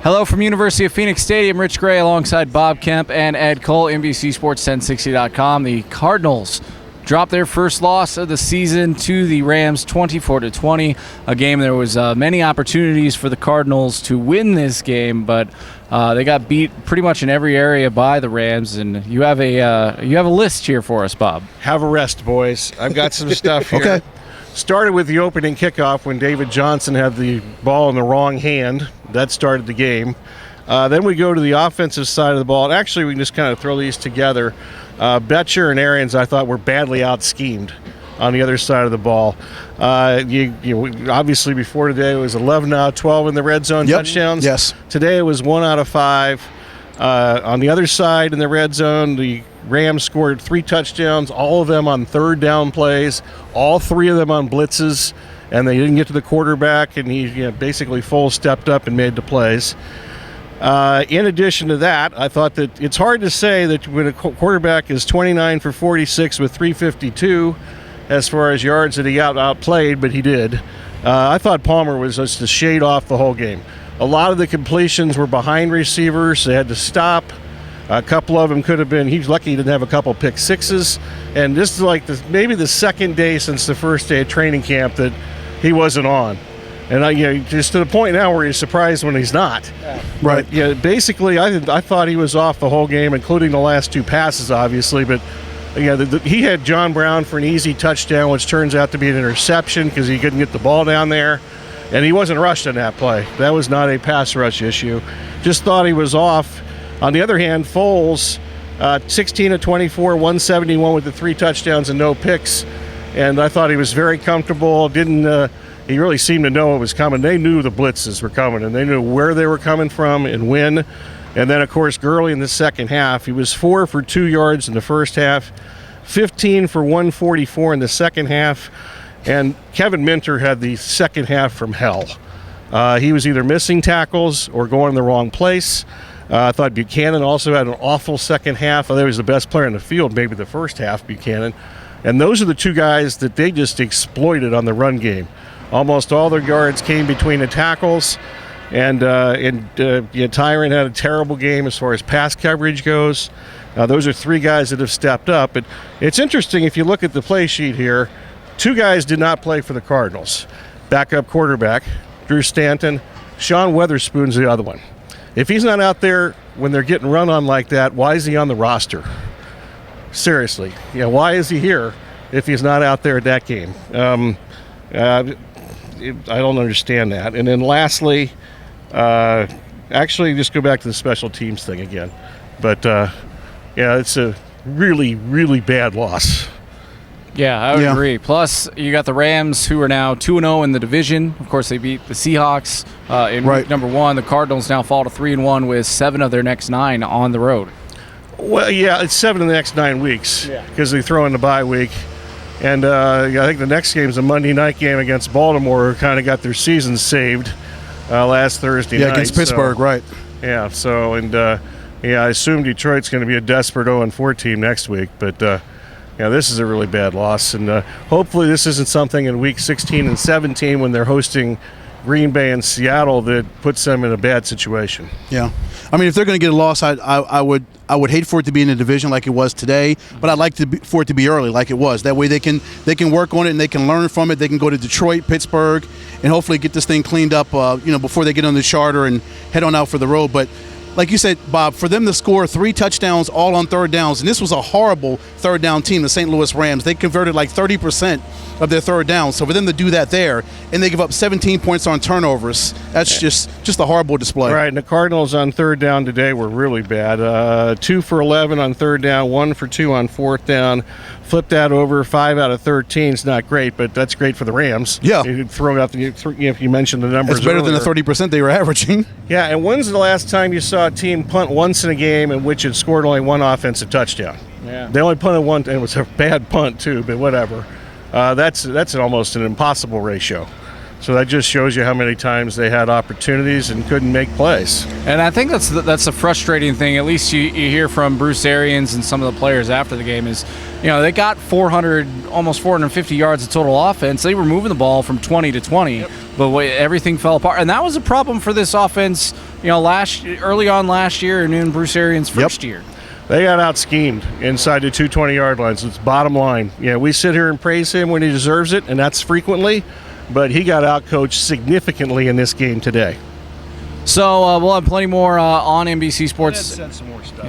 Hello from University of Phoenix Stadium. Rich Gray alongside Bob Kemp and Ed Cole, NBC Sports 1060.com. The Cardinals dropped their first loss of the season to the Rams 24-20. A game there was many opportunities for the Cardinals to win this game, but they got beat pretty much in every area by the Rams. And you have a list here for us, Bob. Have a rest, boys. I've got some stuff here. Okay. Started with the opening kickoff when David Johnson had the ball in the wrong hand. That started the game. Then we go to the offensive side of the ball. And actually, we can just kind of throw these together. Betcher and Arians, I thought, were badly out-schemed on the other side of the ball. Obviously, before today, it was 11 out of 12 in the red zone touchdowns. Yes. Today, it was 1 out of 5. On the other side in the red zone, the Rams scored 3 touchdowns, all of them on third down plays, all 3 of them on blitzes, and they didn't get to the quarterback, and he basically full stepped up and made the plays. In addition to that, I thought that it's hard to say that when a quarterback is 29 for 46 with 352 as far as yards that he outplayed, but he did. I thought Palmer was just a shade off the whole game. A lot of the completions were behind receivers. They had to stop. A couple of them could have been, he's lucky he didn't have a couple pick sixes. And this is like maybe the second day since the first day of training camp that he wasn't on. And just to the point now where he's surprised when he's not. Right. But, basically, I thought he was off the whole game, including the last 2 passes, obviously. But he had John Brown for an easy touchdown, which turns out to be an interception because he couldn't get the ball down there. And he wasn't rushed on that play. That was not a pass rush issue. Just thought he was off. On the other hand, Foles, 16 of 24, 171 with the 3 touchdowns and no picks. And I thought he was very comfortable. He really seemed to know what was coming. They knew the blitzes were coming, and they knew where they were coming from and when. And then, of course, Gurley in the second half, he was 4 for 2 yards in the first half, 15 for 144 in the second half. And Kevin Minter had the second half from hell. He was either missing tackles or going the wrong place. I thought Buchanan also had an awful second half. I thought he was the best player in the field, maybe the first half, Buchanan. And those are the 2 guys that they just exploited on the run game. Almost all their yards came between the tackles. And Tyron had a terrible game as far as pass coverage goes. Those are 3 guys that have stepped up. But it's interesting, if you look at the play sheet here, 2 guys did not play for the Cardinals. Backup quarterback, Drew Stanton. Sean Weatherspoon's the other one. If he's not out there when they're getting run on like that, why is he on the roster? Seriously. Why is he here if he's not out there at that game? I don't understand that. And then lastly, actually just go back to the special teams thing again. But, it's a really, really bad loss. Yeah, I would agree. Plus, you got the Rams, who are now 2-0 in the division. Of course, they beat the Seahawks in week number 1. The Cardinals now fall to 3-1 with 7 of their next 9 on the road. Well, yeah, it's 7 of the next 9 weeks because they throw in the bye week. And I think the next game is a Monday night game against Baltimore, who kind of got their season saved last Thursday night. Yeah, against Pittsburgh, right. Yeah, so, I assume Detroit's going to be a desperate 0-4 team next week. But, this is a really bad loss. And hopefully this isn't something in week 16 and 17 when they're hosting Green Bay and Seattle that puts them in a bad situation. Yeah. I mean, if they're going to get a loss, I would hate for it to be in a division like it was today, but I'd like for it to be early like it was. That way they can work on it and they can learn from it. They can go to Detroit, Pittsburgh, and hopefully get this thing cleaned up before they get on the charter and head on out for the road. But like you said, Bob, for them to score 3 touchdowns all on third downs, and this was a horrible third down team, the St. Louis Rams. They converted like 30% of their third downs. So for them to do that there, and they give up 17 points on turnovers, that's just a horrible display. Right, and the Cardinals on third down today were really bad. 2 for 11 on third down, 1 for 2 on fourth down. Flip that over, 5 out of 13 is not great, but that's great for the Rams. Yeah. You throw out you mentioned the numbers. It's better earlier. than the 30% they were averaging. Yeah, and when's the last time you saw a team punt once in a game in which it scored only 1 offensive touchdown? Yeah. They only punted 1, and it was a bad punt too, but whatever. That's almost an impossible ratio. So that just shows you how many times they had opportunities and couldn't make plays. And I think that's the frustrating thing. At least you hear from Bruce Arians and some of the players after the game is, they got almost 450 yards of total offense. They were moving the ball from 20 to 20, but everything fell apart. And that was a problem for this offense, early on last year and in Bruce Arians' first year. They got out-schemed inside the 220-yard lines. It's bottom line. We sit here and praise him when he deserves it, and that's frequently. But he got out-coached significantly in this game today. So we'll have plenty more on NBC Sports. Said some more stuff.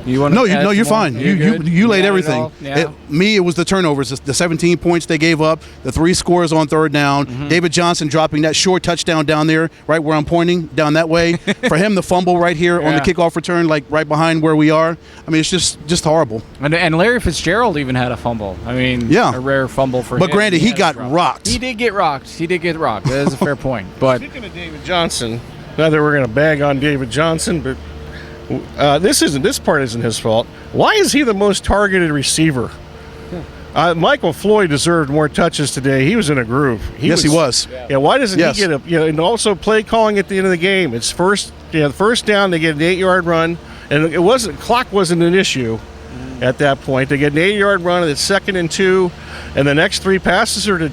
You're fine. You laid everything. Yeah. It was the turnovers, the 17 points they gave up, the 3 scores on third down. Mm-hmm. David Johnson dropping that short touchdown down there, right where I'm pointing, down that way. For him, the fumble right here on the kickoff return, like right behind where we are. I mean, it's just horrible. And Larry Fitzgerald even had a fumble. I mean, a rare fumble for him. But granted, he got rocked. He did get rocked. That is a fair point. But speaking of David Johnson, not that we're going to bag on David Johnson, but this part isn't his fault. Why is he the most targeted receiver? Michael Floyd deserved more touches today. He was in a groove. He was. Yeah. Why doesn't he get and also play calling at the end of the game? It's first down. They get an 8-yard run, and clock wasn't an issue at that point. They get an 8-yard run, and it's 2nd and 2, and the next 3 passes are to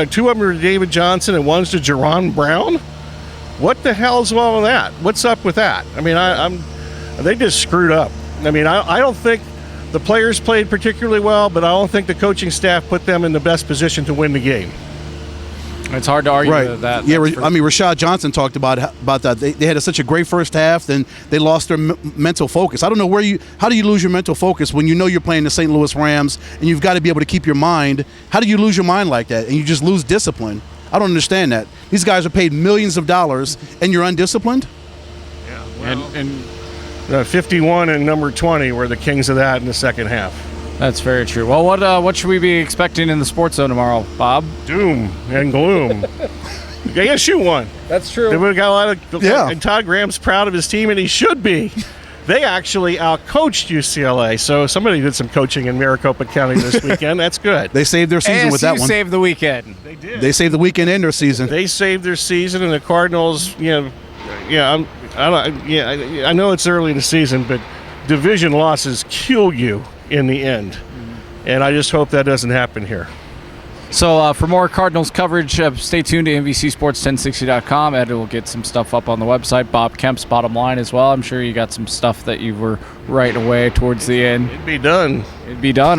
two of them are to David Johnson, and one's to Jerron Brown. What the hell's wrong with that? What's up with that? I mean, they just screwed up. I mean, I don't think the players played particularly well, but I don't think the coaching staff put them in the best position to win the game. It's hard to argue with that. Yeah, Rashad Johnson talked about that. They had such a great first half, then they lost their mental focus. I don't know how do you lose your mental focus when you're playing the St. Louis Rams and you've got to be able to keep your mind. How do you lose your mind like that and you just lose discipline? I don't understand that. These guys are paid millions of dollars, and you're undisciplined? Yeah, well, and 51 and number 20 were the kings of that in the second half. That's very true. Well, what should we be expecting in the Sports Zone tomorrow, Bob? Doom and gloom. ASU won. That's true. They got a lot of and Todd Graham's proud of his team, and he should be. They actually out-coached UCLA, so somebody did some coaching in Maricopa County this weekend. That's good. They saved their season with that one. Saved the weekend. They did. They saved the weekend and their season. They saved their season, and the Cardinals, I know it's early in the season, but division losses kill you in the end, and I just hope that doesn't happen here. So for more Cardinals coverage, stay tuned to NBCSports1060.com. Ed will get some stuff up on the website. Bob Kemp's Bottom Line as well. I'm sure you got some stuff that you were right away towards the end. It'd be done.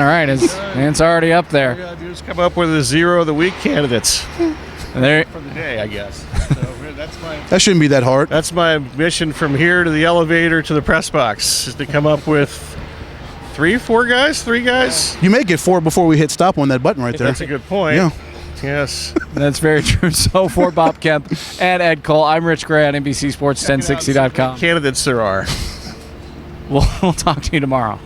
All right. It's already up there. All we got to do is come up with a zero of the week candidates for the day, I guess. So that shouldn't be that hard. That's my mission from here to the elevator to the press box, is to come up with three guys. You may get 4 before we hit stop on that button right there. That's a good point. Yeah. Yes. That's very true. So for Bob Kemp and Ed Cole, I'm Rich Gray on NBCSports1060.com. Candidates there are. We'll talk to you tomorrow.